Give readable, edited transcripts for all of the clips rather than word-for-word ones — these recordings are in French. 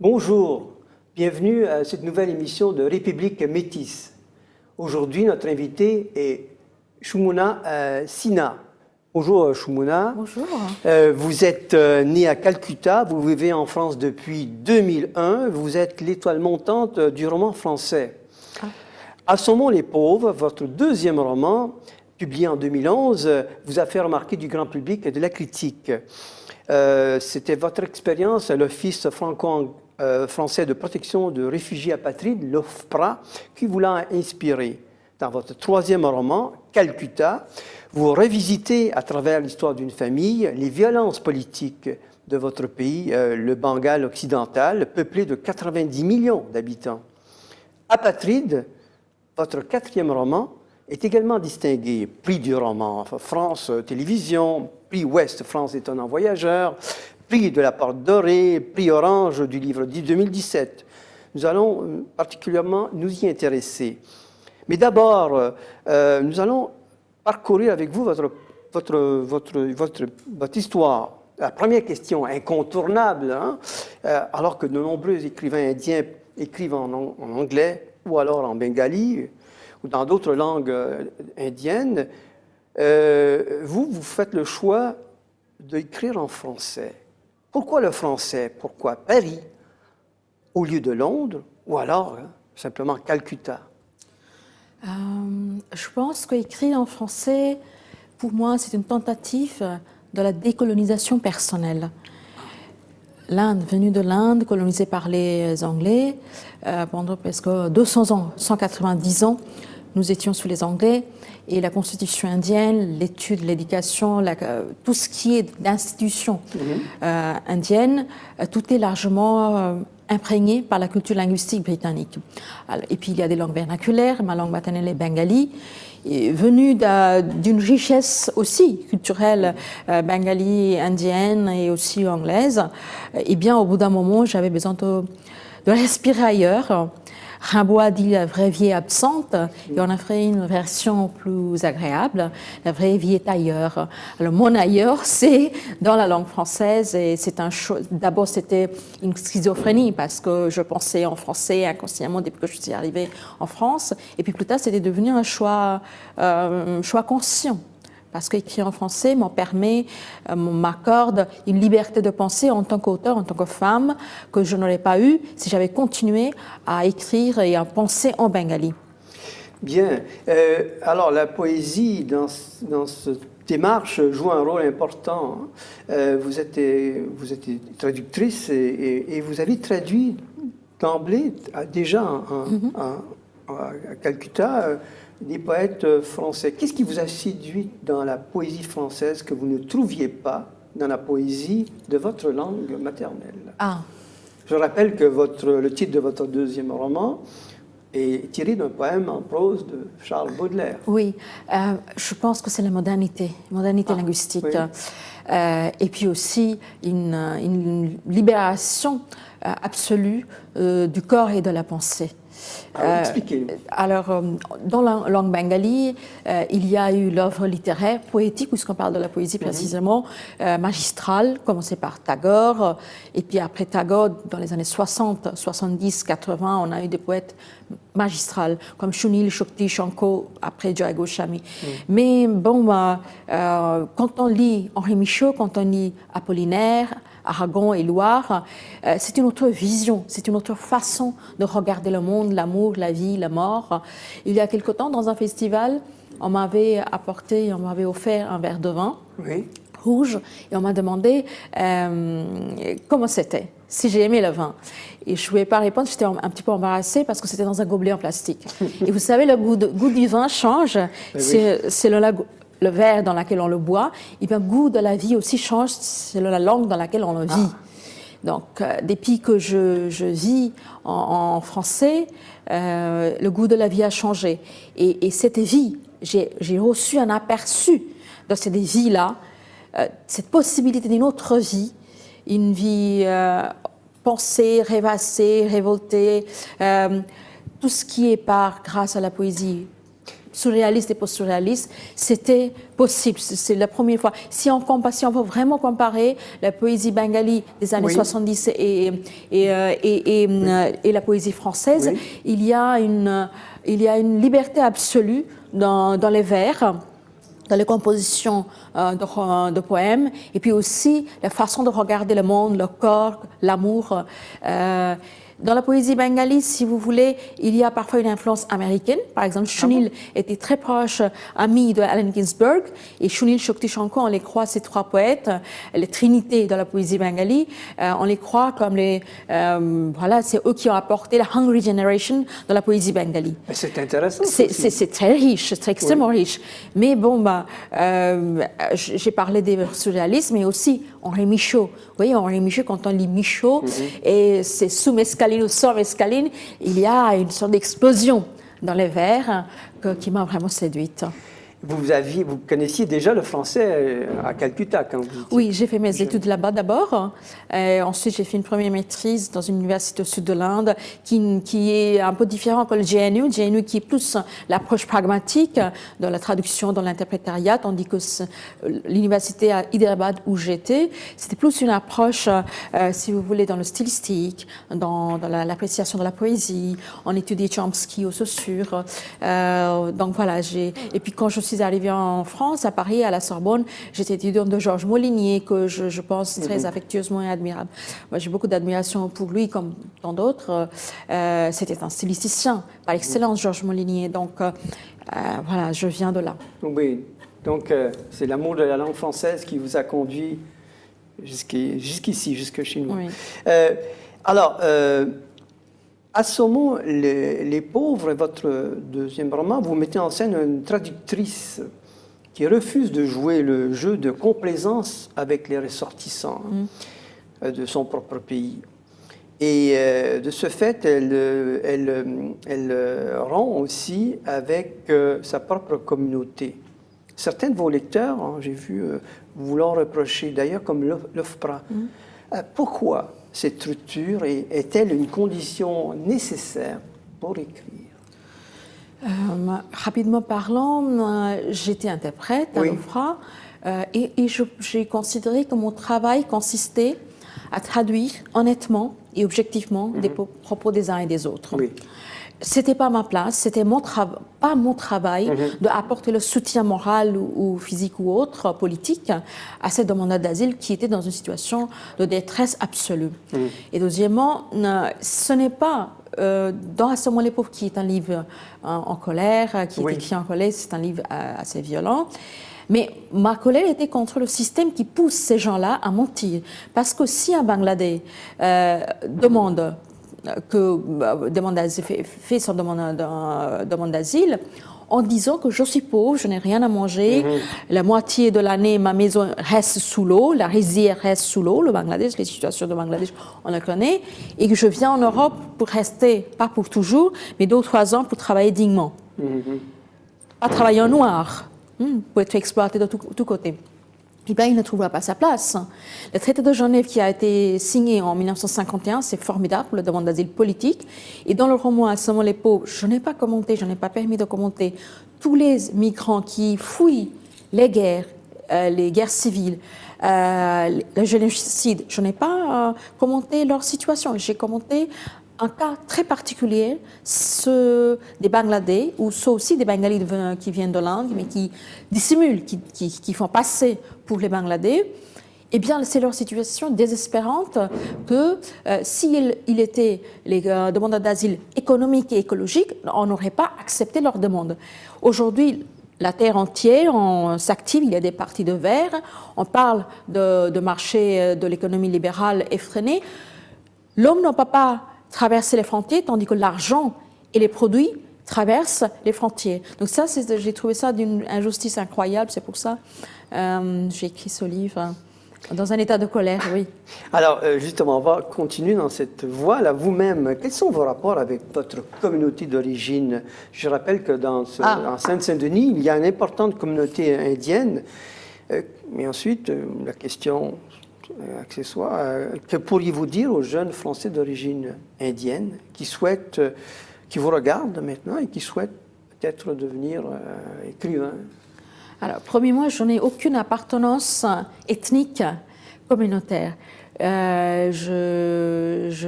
Bonjour, bienvenue à cette nouvelle émission de République Métis. Aujourd'hui, notre invité est Shumuna Sinha. Bonjour Shumuna. Bonjour. Vous êtes né à Calcutta, vous vivez en France depuis 2001, vous êtes l'étoile montante du roman français. Assommons les pauvres, votre deuxième roman, publié en 2011, vous a fait remarquer du grand public et de la critique. C'était votre expérience à l'Office franco-français de protection de réfugiés apatrides, l'OFPRA, qui vous l'a inspiré. Dans votre troisième roman, Calcutta, vous revisitez à travers l'histoire d'une famille les violences politiques de votre pays, le Bengale occidental, peuplé de 90 millions d'habitants. Apatride, votre quatrième roman, est également distingué. Prix du roman France Télévisions, prix Ouest France étonnant voyageur, prix de la Porte Dorée, prix Orange du livre 2017. Nous allons particulièrement nous y intéresser. Mais d'abord, nous allons parcourir avec vous votre histoire. La première question incontournable, alors que de nombreux écrivains indiens écrivent en anglais ou alors en bengali ou dans d'autres langues indiennes, vous faites le choix d'écrire en français. Pourquoi le français? Pourquoi Paris au lieu de Londres ou alors simplement Calcutta? Je pense qu'écrire en français, pour moi, c'est une tentative de la décolonisation personnelle. L'Inde, venue de l'Inde, colonisée par les Anglais, pendant presque 200 ans, 190 ans, nous étions sous les Anglais, et la constitution indienne, l'étude, l'éducation, tout ce qui est d'institutions indiennes, tout est largement imprégné par la culture linguistique britannique. Et puis il y a des langues vernaculaires, ma langue maternelle est bengali, venue d'une richesse aussi culturelle bengali, indienne et aussi anglaise. Et bien au bout d'un moment, j'avais besoin de respirer ailleurs. Rimbaud a dit la vraie vie est absente et on a fait une version plus agréable. La vraie vie est ailleurs. Alors mon ailleurs, c'est dans la langue française et c'est d'abord c'était une schizophrénie parce que je pensais en français inconsciemment depuis que je suis arrivée en France et puis plus tard c'était devenu un choix conscient. Parce qu'écrire en français m'accorde une liberté de penser en tant qu'auteur, en tant que femme, que je n'aurais pas eu si j'avais continué à écrire et à penser en bengali. Bien. Alors, la poésie, dans cette démarche, joue un rôle important. Vous êtes traductrice et vous avez traduit d'emblée, déjà à Calcutta, des poètes français. Qu'est-ce qui vous a séduit dans la poésie française que vous ne trouviez pas dans la poésie de votre langue maternelle? Je rappelle que le titre de votre deuxième roman est tiré d'un poème en prose de Charles Baudelaire. Oui, je pense que c'est la modernité linguistique. Oui. Et puis aussi une libération absolue du corps et de la pensée. Expliquez-nous. Alors, dans la langue bengali, il y a eu l'œuvre littéraire, poétique, puisqu'on parle de la poésie précisément, magistrale, commencée par Tagore, et puis après Tagore, dans les années 60, 70, 80, on a eu des poètes magistrales, comme Shunil Shokti Shanko, après Jaya Goswami. Mais bon, quand on lit Henri Michaud, quand on lit Apollinaire, Aragon et Loire, c'est une autre vision, c'est une autre façon de regarder le monde, l'amour, la vie, la mort. Il y a quelque temps, dans un festival, on m'avait offert un verre de vin rouge et on m'a demandé comment c'était, si j'ai aimé le vin. Et je ne pouvais pas répondre, j'étais un petit peu embarrassée parce que c'était dans un gobelet en plastique. Et vous savez, le goût du vin change, c'est le verre dans lequel on le boit, et bien le goût de la vie aussi change, c'est la langue dans laquelle on le vit. Donc, depuis que je vis en français, le goût de la vie a changé. Et cette vie, j'ai reçu un aperçu de cette vie-là, cette possibilité d'une autre vie, une vie pensée, rêvassée, révoltée, tout ce qui est grâce à la poésie. surréalistes et post-surréalistes, c'était possible. C'est la première fois. Si on veut vraiment comparer la poésie bengali des années 70 et la poésie française, il y a une liberté absolue dans les vers, dans les compositions de poèmes, et puis aussi la façon de regarder le monde, le corps, l'amour. Dans la poésie bengali, si vous voulez, il y a parfois une influence américaine. Par exemple, Shunil était très proche ami de Allen Ginsberg, et Shunil, Shakti, Shankar, on les croit, ces trois poètes, les trinités de la poésie bengali, on les croit comme c'est eux qui ont apporté la Hungry Generation dans la poésie bengali. C'est intéressant. C'est très riche, c'est extrêmement riche. Mais bon, j'ai parlé des surréalistes, mais aussi Henri Michaud. Vous voyez, Henri Michaud, quand on lit Michaud, et c'est sous mescaline ou sans mescaline, il y a une sorte d'explosion dans les vers qui m'a vraiment séduite. Vous connaissiez déjà le français à Calcutta quand vous étiez... Oui, j'ai fait mes études là-bas d'abord. Ensuite, j'ai fait une première maîtrise dans une université au sud de l'Inde qui est un peu différent que le GNU. GNU qui est plus l'approche pragmatique dans la traduction, dans l'interprétariat, tandis que l'université à Hyderabad où j'étais, c'était plus une approche, si vous voulez, dans le stylistique, dans l'appréciation de la poésie. On étudiait Chomsky aux Saussures. Donc voilà, et puis quand je suis arrivée en France, à Paris, à la Sorbonne, j'étais étudiante de Georges Molinier, que je pense très affectueusement et admirable. Moi, j'ai beaucoup d'admiration pour lui, comme tant d'autres. C'était un stylisticien par excellence, Georges Molinier. Donc, voilà, je viens de là. Oui, donc c'est l'amour de la langue française qui vous a conduit jusqu'ici, jusque chez nous. Oui. Assommons les pauvres, votre deuxième roman, vous mettez en scène une traductrice qui refuse de jouer le jeu de complaisance avec les ressortissants de son propre pays. Et de ce fait, elle rompt aussi avec sa propre communauté. Certains de vos lecteurs, j'ai vu, vous l'ont reproché, d'ailleurs comme l'OFPRA. Pourquoi cette structure est-elle une condition nécessaire pour écrire? Rapidement parlant, j'étais interprète à l'OFPRA et j'ai considéré que mon travail consistait à traduire honnêtement et objectivement des propos des uns et des autres. Oui. C'était pas ma place, c'était pas mon travail d'apporter le soutien moral ou physique ou autre, politique, à ces demandeurs d'asile qui étaient dans une situation de détresse absolue. Et deuxièmement, ce n'est pas dans Assommons les pauvres, qui est un livre en colère, qui est écrit en colère, c'est un livre assez violent. Mais ma colère était contre le système qui pousse ces gens-là à mentir. Parce que si un Bangladais demande fait son demande d'asile en disant que je suis pauvre, je n'ai rien à manger, la moitié de l'année ma maison reste sous l'eau, la rizière reste sous l'eau, le Bangladesh, les situations de Bangladesh, on le connaît, et que je viens en Europe pour rester, pas pour toujours, mais 2 ou 3 ans pour travailler dignement. Pas travailler en noir, pour être exploité de tous côtés. Eh bien, il ne trouvera pas sa place. Le traité de Genève qui a été signé en 1951, c'est formidable pour la demande d'asile politique. Et dans le roman Assommons les pauvres, je n'ai pas permis de commenter tous les migrants qui fuient les guerres civiles, le génocide. Je n'ai pas commenté leur situation. J'ai commenté un cas très particulier, ceux des Bangladais, ou ceux aussi des Bengalis qui viennent de l'Inde, mais qui dissimulent, qui font passer pour les Bangladais. Eh bien, c'est leur situation désespérante que s'ils étaient les demandeurs d'asile économiques et écologiques, on n'aurait pas accepté leur demande. Aujourd'hui, la terre entière, on s'active, il y a des partis de verts, on parle de marché de l'économie libérale effrénée. L'homme ne peut pas traverser les frontières, tandis que l'argent et les produits traversent les frontières. Donc ça, j'ai trouvé ça d'une injustice incroyable, c'est pour ça que j'ai écrit ce livre dans un état de colère, oui. Alors, justement, on va continuer dans cette voie-là. Vous-même, quels sont vos rapports avec votre communauté d'origine? Je rappelle que en Seine-Saint-Denis, il y a une importante communauté indienne. Mais ensuite, la question accessoire, que pourriez-vous dire aux jeunes Français d'origine indienne qui vous regardent maintenant et qui souhaitent peut-être devenir écrivain? Alors, premièrement, je n'ai aucune appartenance ethnique communautaire. Je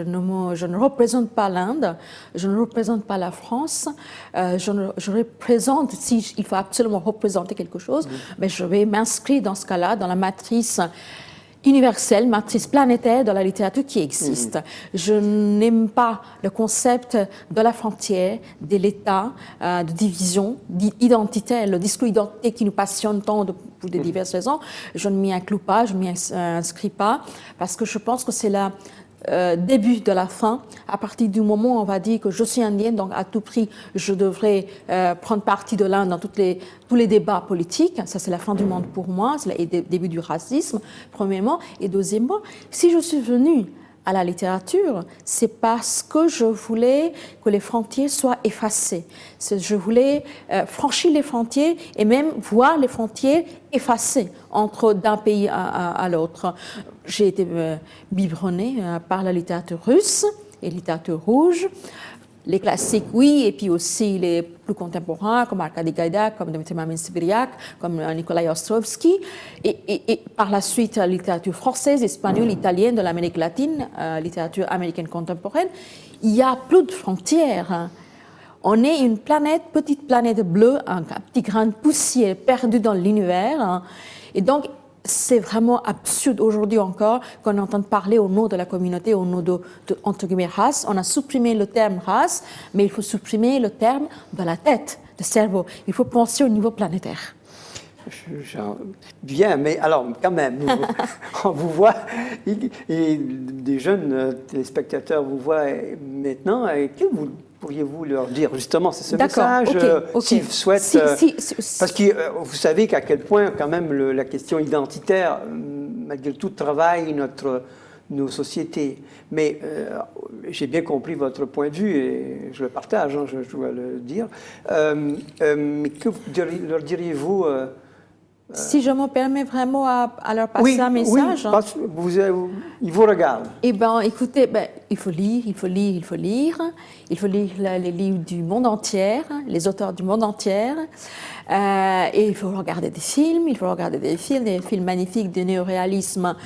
ne représente pas l'Inde, je ne représente pas la France, je représente, si il faut absolument représenter quelque chose, mais je vais m'inscrire dans ce cas-là dans la matrice universelle, matrice planétaire de la littérature qui existe. Je n'aime pas le concept de la frontière, de l'État, de division identitaire, le discours identité qui nous passionne tant pour de diverses raisons. Je ne m'y inclus pas, je ne m'y inscris pas, parce que je pense que c'est la début de la fin. À partir du moment où on va dire que je suis indienne, donc à tout prix, je devrais prendre parti de l'Inde dans tous les débats politiques. Ça, c'est la fin du monde pour moi, c'est le début du racisme, premièrement. Et deuxièmement, si je suis venue à la littérature, c'est parce que je voulais que les frontières soient effacées. Je voulais franchir les frontières et même voir les frontières effacées d'un pays à l'autre. J'ai été biberonnée par la littérature russe et la littérature rouge. Les classiques, oui, et puis aussi les plus contemporains, comme Arkady Gaidak, comme Dmitri Mamin-Sibiriak, comme Nikolai Ostrovsky. Et par la suite, la littérature française, espagnole, italienne, de l'Amérique latine, littérature américaine contemporaine. Il n'y a plus de frontières. On est une petite planète bleue, un petit grain de poussière perdu dans l'univers. Et donc, c'est vraiment absurde aujourd'hui encore qu'on entende parler au nom de la communauté, au nom de entre guillemets, race. On a supprimé le terme race, mais il faut supprimer le terme de la tête, du cerveau. Il faut penser au niveau planétaire. Bien, mais alors, quand même, on vous voit, et des jeunes téléspectateurs vous voient maintenant, et que pourriez-vous leur dire justement, c'est ce message, s'ils souhaitent, parce que vous savez qu'à quel point quand même la question identitaire, malgré tout, travaille nos sociétés. Mais j'ai bien compris votre point de vue et je le partage, hein, je dois le dire. Mais que leur diriez-vous si je me permets vraiment à leur passer un message. Oui, parce que ils vous regardent. Eh bien, écoutez, il faut lire. Il faut lire les livres du monde entier, les auteurs du monde entier. Et il faut regarder des films. Des films magnifiques de néoréalisme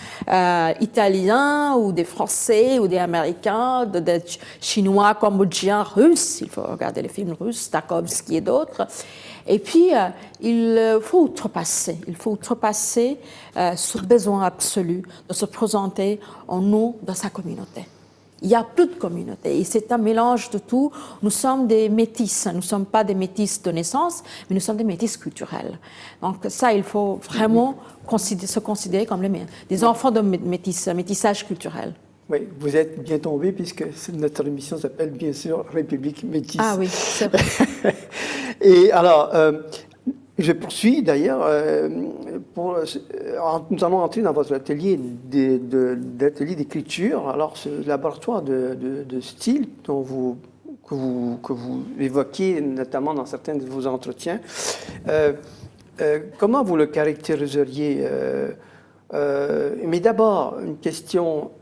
italien ou des Français ou des Américains, des Chinois, Cambodgiens, Russes. Il faut regarder les films russes, Tarkovsky et d'autres. Et puis, il faut outrepasser ce besoin absolu de se présenter en nom de sa communauté. Il n'y a plus de communauté et c'est un mélange de tout. Nous sommes des métis, nous ne sommes pas des métis de naissance, mais nous sommes des métis culturels. Donc ça, il faut vraiment se considérer comme des enfants de métissage culturel. Oui, vous êtes bien tombé puisque notre émission s'appelle bien sûr République métisse. Ah oui, c'est vrai. Et alors, je poursuis d'ailleurs, nous allons entrer dans votre atelier d'écriture. Alors, ce laboratoire de style que vous évoquez notamment dans certains de vos entretiens, comment vous le caractériseriez mais d'abord, une question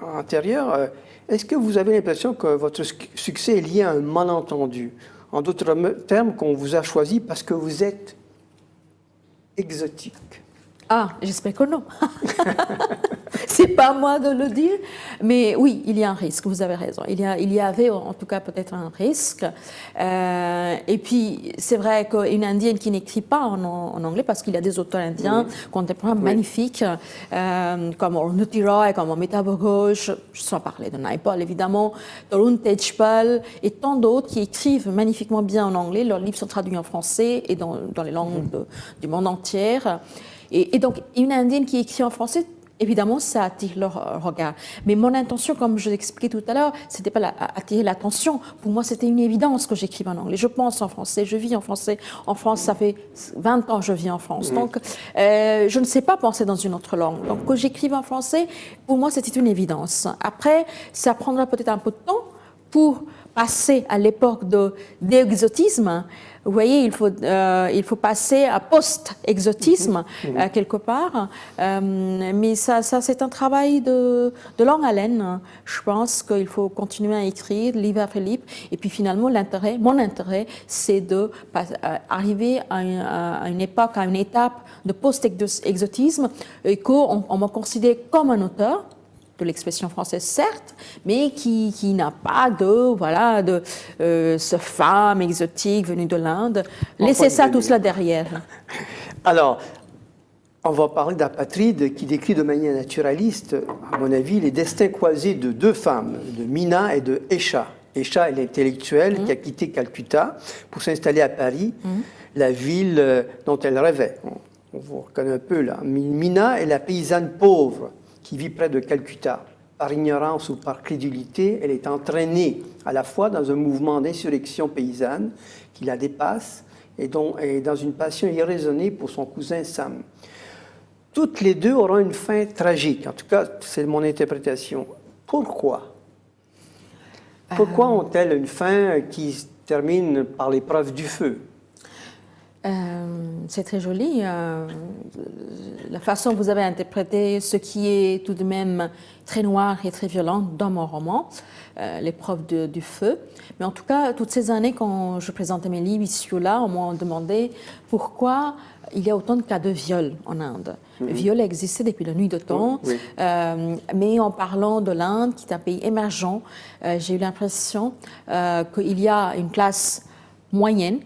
antérieure, est-ce que vous avez l'impression que votre succès est lié à un malentendu? En d'autres termes, qu'on vous a choisi parce que vous êtes exotique? Ah, j'espère que non. C'est pas à moi de le dire, mais oui, il y a un risque, vous avez raison. Il y avait en tout cas peut-être un risque. Et puis, c'est vrai qu'une indienne qui n'écrit pas en anglais, parce qu'il y a des auteurs indiens contemporains magnifiques, comme Arundhati Roy, comme Amita Ghosh, sans parler de Naipaul évidemment, Tarun Tejpal, et tant d'autres qui écrivent magnifiquement bien en anglais. Leurs livres sont traduits en français et dans les langues du monde entier. Et donc, une indienne qui écrit en français, évidemment, ça attire leur regard. Mais mon intention, comme je l'expliquais tout à l'heure, c'était pas attirer l'attention. Pour moi, c'était une évidence que j'écrive en anglais. Je pense en français, je vis en français. En France, ça fait 20 ans que je vis en France. Donc, je ne sais pas penser dans une autre langue. Donc, que j'écrive en français, pour moi, c'était une évidence. Après, ça prendra peut-être un peu de temps pour passer à l'époque d'exotisme. vous voyez, il faut passer à post-exotisme quelque part. Mais ça c'est un travail de longue haleine. Je pense qu'il faut continuer à écrire livre après livre. Et puis finalement, mon intérêt, c'est de arriver à une époque, à une étape de post-exotisme et qu'on me considère comme un auteur de l'expression française, certes, mais qui n'a pas de ce femme exotique venue de l'Inde. Laissez ça, tout cela derrière. Alors, on va parler d'Apatride qui décrit de manière naturaliste, à mon avis, les destins croisés de deux femmes, de Mina et de Esha. Esha est l'intellectuelle qui a quitté Calcutta pour s'installer à Paris, la ville dont elle rêvait. On vous reconnaît un peu là. Mina est la paysanne pauvre qui vit près de Calcutta. Par ignorance ou par crédulité, elle est entraînée à la fois dans un mouvement d'insurrection paysanne qui la dépasse et dans une passion irraisonnée pour son cousin Sam. Toutes les deux auront une fin tragique. En tout cas, c'est mon interprétation. Pourquoi? Pourquoi ont-elles une fin qui se termine par l'épreuve du feu? C'est très joli. La façon dont vous avez interprété ce qui est tout de même très noir et très violent dans mon roman, l'épreuve du feu. Mais en tout cas, toutes ces années, quand je présentais mes livres ici ou là, on m'a demandé pourquoi il y a autant de cas de viol en Inde. Le viol existait depuis la nuit de temps, mais en parlant de l'Inde, qui est un pays émergent, j'ai eu l'impression qu'il y a une classe moyenne.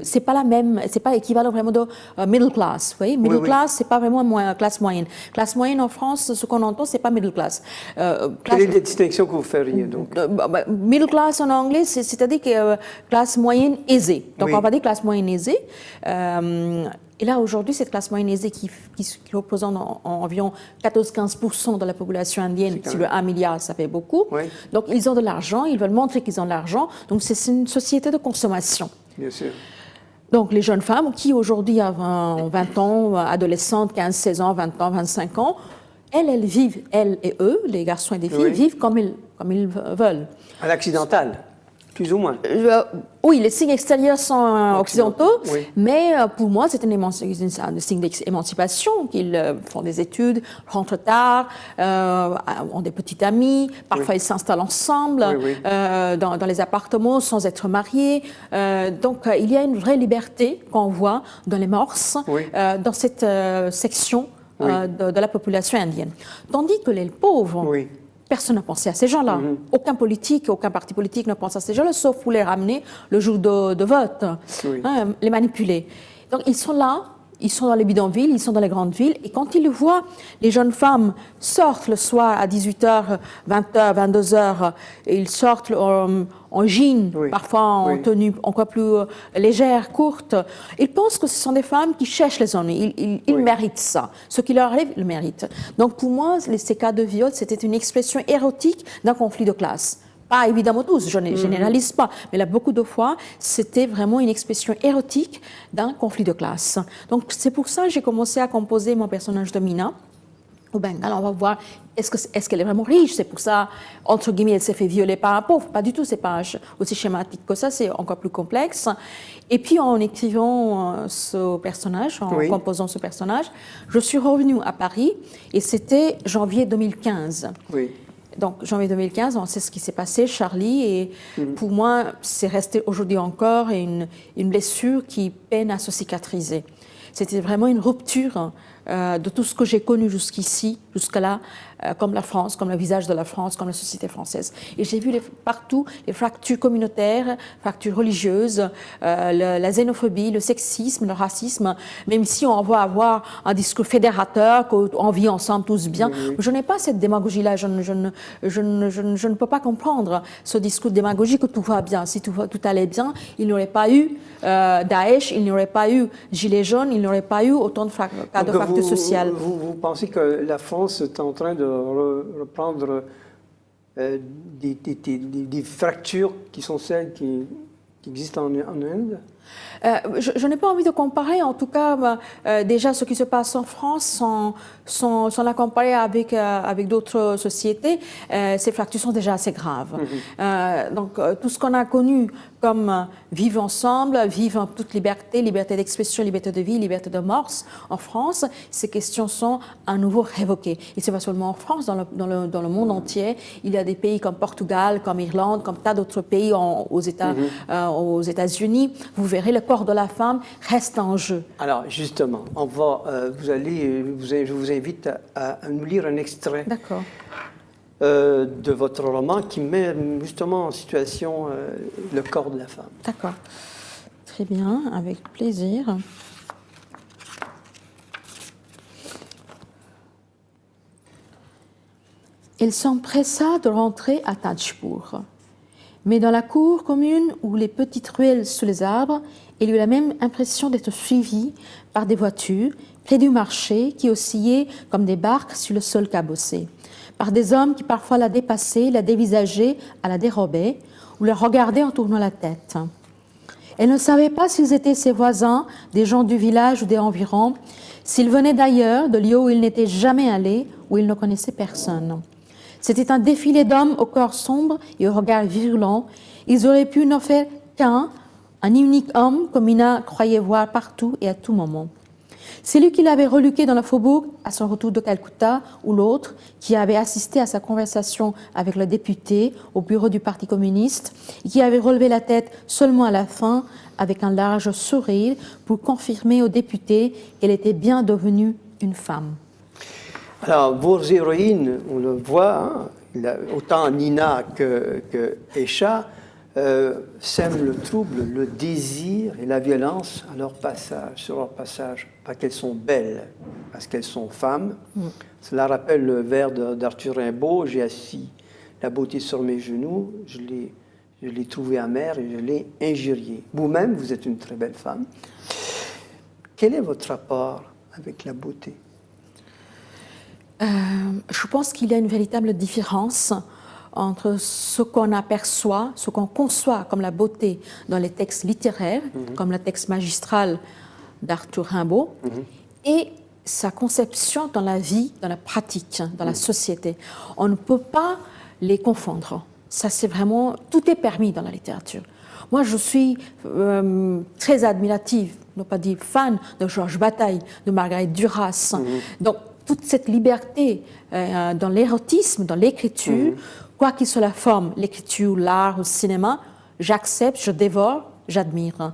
C'est pas la même, c'est pas équivalent vraiment de middle class, vous voyez. Middle class, c'est pas vraiment classe moyenne. Classe moyenne en France, ce qu'on entend, c'est pas middle class. Quelle est la distinction que vous feriez donc? Middle class en anglais, c'est-à-dire que classe moyenne aisée. Donc on va dire classe moyenne aisée. Et là, aujourd'hui, cette classe moyenne aisée qui représente environ 14-15% de la population indienne, sur le 1 milliard, ça fait beaucoup. Donc, ils ont de l'argent, ils veulent montrer qu'ils ont de l'argent. Donc, c'est une société de consommation. Bien sûr. Donc, les jeunes femmes qui, aujourd'hui, ont 20 ans, adolescentes, 15, 16 ans, 20 ans, 25 ans, elles vivent, elles et eux, les garçons et les filles, vivent comme ils veulent. À l'accidental, plus ou moins. Oui, les signes extérieurs sont occidentaux, mais pour moi, c'est un signe d'émancipation, qu'ils font des études, rentrent tard, ont des petites amies, parfois ils s'installent ensemble dans les appartements sans être mariés. Donc, il y a une vraie liberté qu'on voit dans les mœurs, dans cette section de la population indienne. Tandis que les pauvres... Personne n'a pensé à ces gens-là. Aucun politique, aucun parti politique ne pense à ces gens-là, sauf pour les ramener le jour de vote, les manipuler. Donc ils sont là, ils sont dans les bidonvilles, ils sont dans les grandes villes, et quand ils voient les jeunes femmes sortent le soir à 18h, 20h, 22h, et ils sortent en jean, parfois en tenue encore plus légère, courte, ils pensent que ce sont des femmes qui cherchent les hommes. Ils méritent ça. Ce qui leur arrive, ils le méritent. Donc pour moi, ces cas de viol, c'était une expression érotique d'un conflit de classe. Pas évidemment tous, je ne généralise pas, mais là, beaucoup de fois, c'était vraiment une expression érotique d'un conflit de classe. Donc c'est pour ça que j'ai commencé à composer mon personnage de Mina. Au Bengale, on va voir, est-ce qu'elle est vraiment riche? C'est pour ça, entre guillemets, elle s'est fait violer par un pauvre. Pas du tout, c'est pas aussi schématique que ça, c'est encore plus complexe. Et puis, en écrivant ce personnage, en composant ce personnage, je suis revenue à Paris, et c'était janvier 2015. Donc, janvier 2015, on sait ce qui s'est passé, Charlie, et pour moi, c'est resté aujourd'hui encore une blessure qui peine à se cicatriser. C'était vraiment une rupture de tout ce que j'ai connu jusqu'ici, jusque-là, comme la France, comme le visage de la France, comme la société française. Et j'ai vu partout les fractures communautaires, fractures religieuses, la xénophobie, le sexisme, le racisme, même si on va avoir un discours fédérateur, qu'on vit ensemble tous bien. Je n'ai pas cette démagogie-là, je ne peux pas comprendre ce discours de démagogie que tout va bien. Si tout allait bien, il n'y aurait pas eu Daesh, il n'y aurait pas eu Gilets jaunes, il n'y aurait pas eu autant de cas de fractures sociales. Vous pensez que la France est en train de reprendre des fractures qui sont celles qui existent en Inde? Je n'ai pas envie de comparer, en tout cas, déjà ce qui se passe en France, sans la comparer avec d'autres sociétés, ces fractures sont déjà assez graves. Donc, tout ce qu'on a connu comme vivre ensemble, vivre en toute liberté, liberté d'expression, liberté de vie, liberté de mœurs en France, ces questions sont à nouveau révoquées. Et ce n'est pas seulement en France, dans le monde entier. Il y a des pays comme Portugal, comme Irlande, comme tas d'autres pays aux États-Unis. Vous verrez, le corps de la femme reste en jeu. Alors, justement, je vous invite à nous lire un extrait. D'accord. De votre roman qui met justement en situation le corps de la femme. D'accord. Très bien, avec plaisir. Il s'empressa de rentrer à Tajpur. Mais dans la cour commune ou les petites ruelles sous les arbres, il eut la même impression d'être suivi par des voitures près du marché qui oscillaient comme des barques sur le sol cabossé, par des hommes qui parfois la dépassaient, la dévisageaient, à la dérobaient ou la regardaient en tournant la tête. Elle ne savait pas s'ils étaient ses voisins, des gens du village ou des environs, s'ils venaient d'ailleurs, de lieux où il n'était jamais allé, où il ne connaissait personne. C'était un défilé d'hommes au corps sombre et au regard virulent. Ils auraient pu n'en faire qu'un, un unique homme, comme Ina croyait voir partout et à tout moment. Celui qui l'avait reluqué dans le faubourg à son retour de Calcutta, ou l'autre qui avait assisté à sa conversation avec le député au bureau du Parti communiste et qui avait relevé la tête seulement à la fin avec un large sourire pour confirmer au député qu'elle était bien devenue une femme. Alors, vos héroïnes, on le voit, hein, autant Nina que Esha, sèment le trouble, le désir et la violence sur leur passage, parce qu'elles sont belles, parce qu'elles sont femmes. Cela rappelle le vers d'Arthur Rimbaud, j'ai assis la beauté sur mes genoux, je l'ai trouvée amère et je l'ai injuriée. Vous-même, vous êtes une très belle femme. Quel est votre rapport avec la beauté? Je pense qu'il y a une véritable différence entre ce qu'on aperçoit, ce qu'on conçoit comme la beauté dans les textes littéraires, comme le texte magistral d'Arthur Rimbaud, et sa conception dans la vie, dans la pratique, dans la société. On ne peut pas les confondre. Ça, c'est vraiment, tout est permis dans la littérature. Moi, je suis très admirative, ne pas dire fan, de Georges Bataille, de Marguerite Duras. Donc, toute cette liberté dans l'érotisme, dans l'écriture, quoi qu'il soit la forme, l'écriture, l'art, le cinéma, j'accepte, je dévore, j'admire.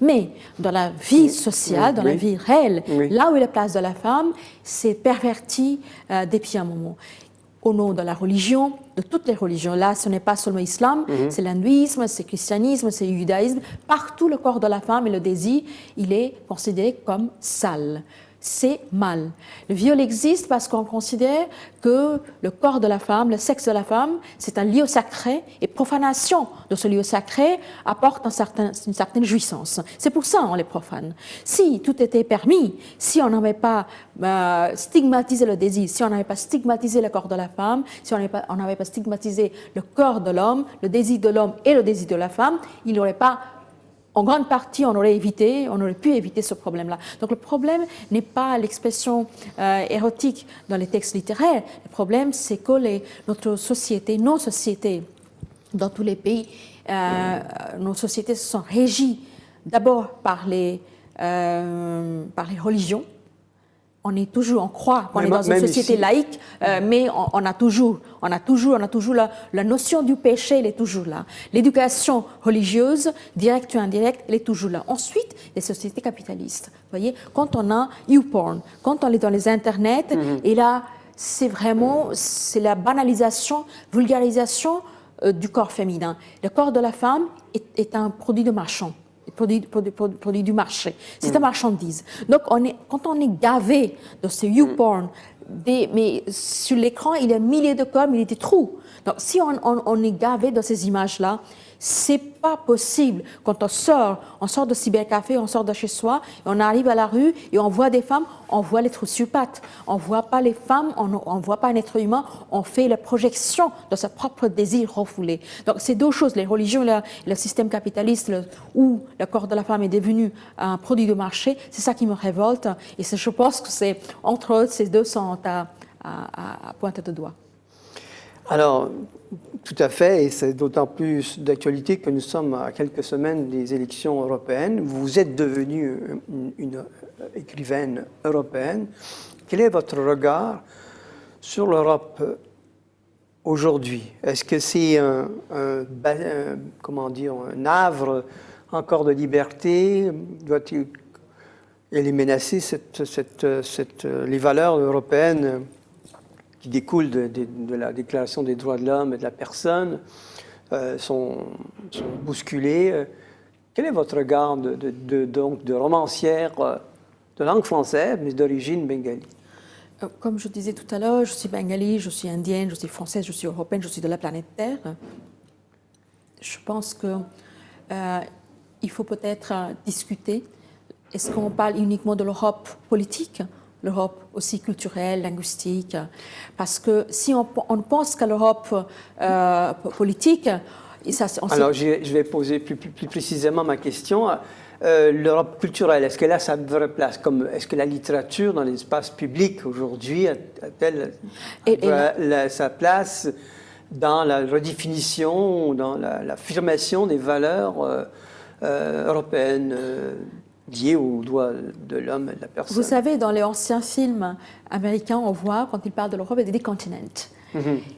Mais dans la vie sociale, dans la vie réelle, là où est la place de la femme, c'est perverti depuis un moment. Au nom de la religion, de toutes les religions. Là, ce n'est pas seulement l'islam, c'est l'hindouisme, c'est le christianisme, c'est le judaïsme. Partout, le corps de la femme et le désir, il est considéré comme sale. C'est mal. Le viol existe parce qu'on considère que le corps de la femme, le sexe de la femme, c'est un lieu sacré et profanation de ce lieu sacré apporte une certaine jouissance. C'est pour ça qu'on les profane. Si tout était permis, si on n'avait pas stigmatisé le désir, si on n'avait pas stigmatisé le corps de la femme, si on n'avait pas stigmatisé le corps de l'homme, le désir de l'homme et le désir de la femme, il n'y aurait pas. En grande partie, on aurait pu éviter ce problème-là. Donc le problème n'est pas l'expression érotique dans les textes littéraires. Le problème, c'est que nos sociétés, dans tous les pays, nos sociétés sont régies d'abord par les religions. On croit qu'on est dans une société laïque, mais on a toujours la notion du péché, elle est toujours là. L'éducation religieuse, directe ou indirecte, elle est toujours là. Ensuite, les sociétés capitalistes. Vous voyez, quand on a YouPorn, quand on est dans les internets, et là, c'est la banalisation, vulgarisation du corps féminin. Le corps de la femme est un produit de marchand. Produit du marché. C'est une marchandise. Donc, quand on est gavé de ce YouPorn, mais sur l'écran, il y a milliers de corps, milliers de trous. Donc, si on est gavé de ces images-là, C'est pas possible. Quand on sort de cybercafé, on sort de chez soi, et on arrive à la rue et on voit des femmes, on voit les sociopathes. On voit pas les femmes, on voit pas un être humain, on fait la projection de sa propre désir refoulé. Donc c'est deux choses, les religions et le système capitaliste où le corps de la femme est devenu un produit de marché, c'est ça qui me révolte. Et je pense que c'est entre eux, ces deux sont à pointe de doigt. Alors, tout à fait, et c'est d'autant plus d'actualité que nous sommes à quelques semaines des élections européennes. Vous êtes devenue une écrivaine européenne. Quel est votre regard sur l'Europe aujourd'hui? Est-ce que c'est un havre encore de liberté? Elle est menacée, les valeurs européennes qui découlent de la Déclaration des droits de l'homme et de la personne sont bousculées. Quel est votre regard de romancière de langue française, mais d'origine bengali? Comme je disais tout à l'heure, je suis bengali, je suis indienne, je suis française, je suis européenne, je suis de la planète Terre. Je pense qu'il faut peut-être discuter. Est-ce qu'on parle uniquement de l'Europe politique, l'Europe aussi culturelle, linguistique? Parce que si on pense qu'à l'Europe politique... Alors, je vais poser plus précisément ma question. L'Europe culturelle, est-ce qu'elle a sa vraie place? Est-ce que la littérature dans l'espace public aujourd'hui a-t-elle sa place dans la redéfinition, dans l'affirmation des valeurs européennes liées aux droits de l'homme et de la personne? Vous savez, dans les anciens films américains, on voit, quand ils parlent de l'Europe, il y a des continents.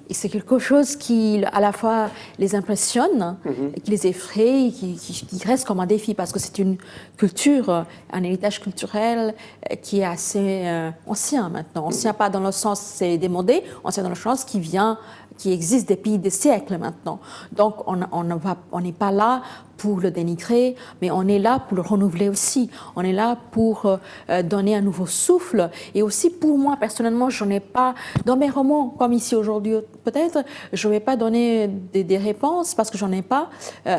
Et c'est quelque chose qui, à la fois, les impressionne, qui les effraie, qui reste comme un défi, parce que c'est une culture, un héritage culturel qui est assez ancien maintenant. Ancien pas dans le sens c'est démodé, ancien dans le sens qui existe depuis des siècles maintenant. Donc on n'est pas là pour le dénigrer, mais on est là pour le renouveler aussi. On est là pour donner un nouveau souffle. Et aussi pour moi, personnellement, je n'ai pas, dans mes romans, comme ici aujourd'hui peut-être, je ne vais pas donner des réponses parce que j'en ai pas,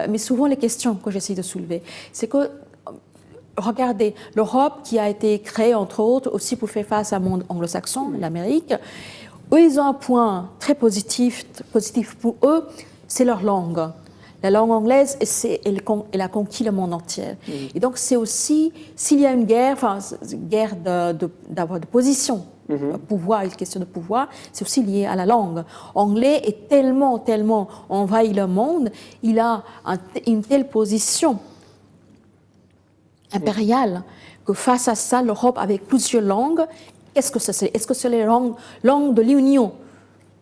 mais souvent les questions que j'essaie de soulever, c'est que regardez, l'Europe qui a été créée, entre autres, aussi pour faire face à un monde anglo-saxon, l'Amérique, eux, ils ont un point très positif pour eux, c'est leur langue. La langue anglaise, elle a conquis le monde entier. Et donc, c'est aussi, s'il y a une guerre, guerre d'avoir de position, pouvoir, une question de pouvoir, c'est aussi lié à la langue. Anglais est tellement envahi le monde, il a une telle position impériale que face à ça, l'Europe avec plusieurs langues, qu'est-ce que ça serait? Est-ce que c'est les langues de l'Union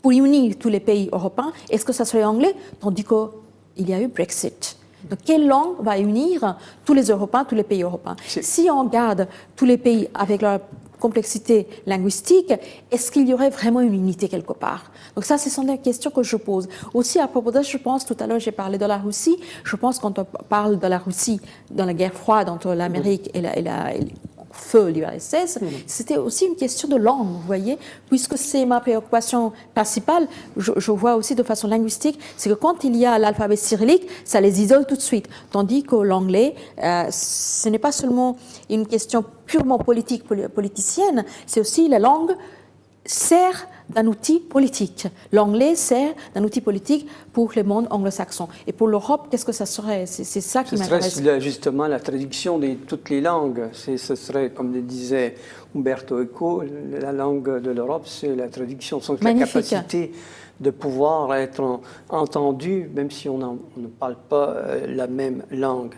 pour unir tous les pays européens? Est-ce que ça serait l'anglais? Tandis qu'il y a eu Brexit. Donc, quelle langue va unir tous les Européens, tous les pays européens? Si on regarde tous les pays avec leur complexité linguistique, est-ce qu'il y aurait vraiment une unité quelque part? Donc ça, ce sont des questions que je pose. Aussi, à propos de ça, je pense, tout à l'heure, j'ai parlé de la Russie. Je pense quand on parle de la Russie dans la guerre froide entre l'Amérique et feu l'URSS, c'était aussi une question de langue, vous voyez, puisque c'est ma préoccupation principale, je vois aussi de façon linguistique, c'est que quand il y a l'alphabet cyrillique, ça les isole tout de suite, tandis que l'anglais, ce n'est pas seulement une question purement politique, politicienne, c'est aussi la langue sert d'un outil politique. L'anglais sert d'un outil politique pour le monde anglo-saxon. Et pour l'Europe, qu'est-ce que ça serait? C'est ça qui m'intéresse. Ce serait justement la traduction de toutes les langues. Ce serait, comme le disait Umberto Eco, la langue de l'Europe, c'est la traduction. Donc la capacité de pouvoir être entendu, même si on ne parle pas la même langue.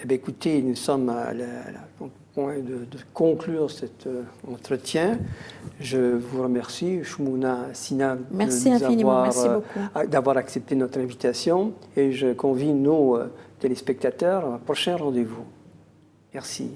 Écoutez, nous sommes au point de conclure cet entretien. Je vous remercie, Shmouna Sina, d'avoir accepté notre invitation et je convie nos téléspectateurs à un prochain rendez-vous. Merci.